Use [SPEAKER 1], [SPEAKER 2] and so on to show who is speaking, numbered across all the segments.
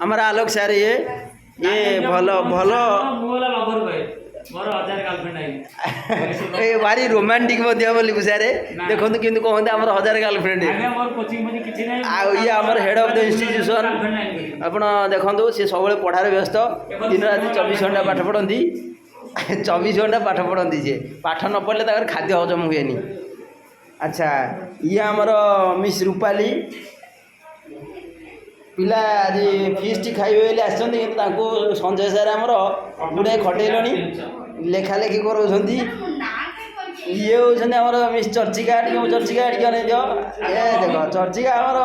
[SPEAKER 1] ଆମର ଆଲୋକ ସାର୍ ଇଏ ଭଲ ଭଲ ଏ ଭାରି ରୋମାଣ୍ଟିକ ମଧ୍ୟ ବୋଲି ସାର୍ ଦେଖନ୍ତୁ କିନ୍ତୁ କହନ୍ତି ଆମର 1000 ଗାର୍ଲଫ୍ରେଣ୍ଡ ଆଉ ଇଏ ଆମର ହେଡ୍ ଅଫ୍ ଦ ଇନଷ୍ଟିଟ୍ୟୁସନ୍ ଆପଣ ଦେଖନ୍ତୁ ସେ ସବୁବେଳେ ପଢ଼ାରେ ବ୍ୟସ୍ତ ଦିନ ରାତି 24 ଘଣ୍ଟା ପାଠ ପଢ଼ନ୍ତି 24 ଘଣ୍ଟା ପାଠ ପଢ଼ନ୍ତି ସିଏ ପାଠ ନ ପଢ଼ିଲେ ତାଙ୍କର ଖାଦ୍ୟ ହଜମ ହୁଏନି। ଆଚ୍ଛା ଇଏ ଆମର ମିସ୍ ରୂପାଲି ପିଲା ଆଜି ଫିଷ୍ଟ ଖାଇବେ ବୋଲି ଆସିଛନ୍ତି କିନ୍ତୁ ତାଙ୍କୁ ସଞ୍ଜୟ ସାର୍ ଆମର ଗୁଡ଼ାଏ ଖଟେଇଲେଣି ଲେଖାଲେଖି କରାଉଛନ୍ତି। ଇଏ ହେଉଛନ୍ତି ଆମର ମିସ୍ ଚର୍ଚ୍ଚିକା ଟିକେ ଅନେଇଦିଅ ଏ ଦେଖ ଚର୍ଚ୍ଚିକା ଆମର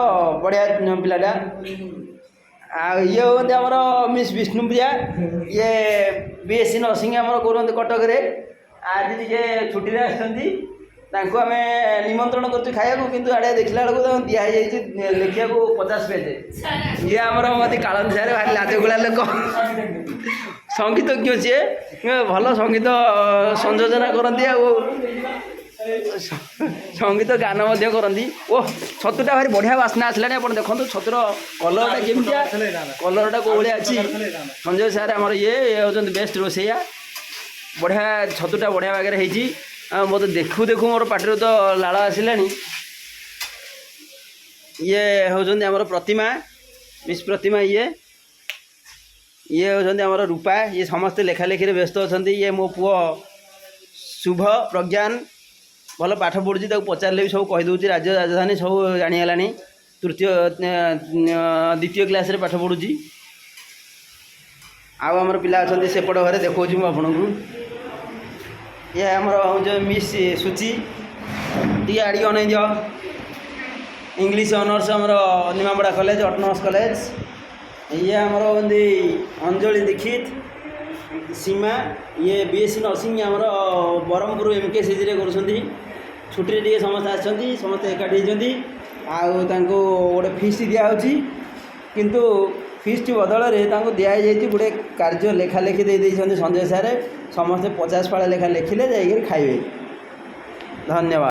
[SPEAKER 1] ବଢ଼ିଆ ପିଲାଟା। ଆଉ ଇଏ ହେଉଛନ୍ତି ଆମର ମିସ୍ ବିଷ୍ଣୁପ୍ରିୟା ଇଏ BSc ନର୍ସିଂ ଆମର କରୁଛନ୍ତି କଟକରେ ଆଜି ଟିକେ ଛୁଟିରେ ଆସିଛନ୍ତି ତାଙ୍କୁ ଆମେ ନିମନ୍ତ୍ରଣ କରୁଛୁ ଖାଇବାକୁ କିନ୍ତୁ ଆଡ଼େ ଦେଖିଲା ବେଳକୁ ତାଙ୍କୁ ଦିଆହେଇଯାଇଛି ଲେଖିବାକୁ 50 ପେଜ୍। ଇଏ ଆମର ମୋତେ କାଳନ୍ଦୀ ସାର୍ ଭାରି ଲାଜକୁଳା ଲୋକ ସଙ୍ଗୀତଜ୍ଞ ସିଏ ଭଲ ସଙ୍ଗୀତ ସଂଯୋଜନା କରନ୍ତି ଆଉ ସଙ୍ଗୀତ ଗାନ ମଧ୍ୟ କରନ୍ତି। ଓ ଛତୁଟା ଭାରି ବଢ଼ିଆ ବାସ୍ନା ଆସିଲାଣି ଆପଣ ଦେଖନ୍ତୁ ଛତୁର କଲର୍ଟା କେମିତିଆ କଲର୍ଟା କେଉଁ ଭଳିଆ ଅଛି। ସଞ୍ଜୟ ସାର୍ ଆମର ଇଏ ହେଉଛନ୍ତି ବେଷ୍ଟ ରୋଷେଇଆ ବଢ଼ିଆ ଛତୁଟା ବଢ଼ିଆ ବାଗରେ ହେଇଛି। ଆଉ ମୋତେ ଦେଖୁ ଦେଖୁ ମୋର ପାଟିରୁ ତ ଲାଳ ଆସିଲାଣି। ଇଏ ହେଉଛନ୍ତି ଆମର ପ୍ରତିମା ମିସ୍ ପ୍ରତିମା ଇଏ ହେଉଛନ୍ତି ଆମର ରୂପା ଇଏ ସମସ୍ତେ ଲେଖାଲେଖିରେ ବ୍ୟସ୍ତ ଅଛନ୍ତି। ଇଏ ମୋ ପୁଅ ଶୁଭ ପ୍ରଜ୍ଞାନ ଭଲ ପାଠ ପଢ଼ୁଛି ତାକୁ ପଚାରିଲେ ବି ସବୁ କହିଦେଉଛି ରାଜ୍ୟ ରାଜଧାନୀ ସବୁ ଜାଣିଗଲାଣି ଦ୍ୱିତୀୟ କ୍ଲାସ୍ରେ ପାଠ ପଢ଼ୁଛି। ଆଉ ଆମର ପିଲା ଅଛନ୍ତି ସେପଟ ଘରେ ଦେଖାଉଛି ମୁଁ ଆପଣଙ୍କୁ। ଇଏ ଆମର ହେଉଛି ମିସ୍ ସୁଚି ଟିକେ ଆଡ଼ିକି ଅନେଇ ଦିଅ ଇଂଲିଶ ଅନର୍ସ ଆମର ନିମାପଡ଼ା କଲେଜ ଅଟୋନମସ୍ କଲେଜ। ଇଏ ଆମର ହୁଅନ୍ତି ଅଞ୍ଜଳି ଦୀକ୍ଷିତ ସୀମା ଇଏ BSc ନର୍ସିଂ ଆମର ବ୍ରହ୍ମପୁର MKCGରେ କରୁଛନ୍ତି। ଛୁଟିରେ ଟିକେ ସମସ୍ତେ ଆସିଛନ୍ତି ସମସ୍ତେ ଏକାଠି ହେଇଛନ୍ତି ଆଉ ତାଙ୍କୁ ଗୋଟେ ଫିଷ୍ଟ ଦିଆହେଉଛି କିନ୍ତୁ ଫିଷ୍ଟ ବଦଳରେ ତାଙ୍କୁ ଦିଆହେଇଯାଇଛି ଗୋଟେ କାର୍ଯ୍ୟ ଲେଖାଲେଖି ଦେଇଛନ୍ତି ସଞ୍ଜୟ ସାର୍ ସମସ୍ତେ 50 ଫାଳ ଲେଖା ଲେଖିଲେ ଯାଇକରି ଖାଇବେ। ଧନ୍ୟବାଦ।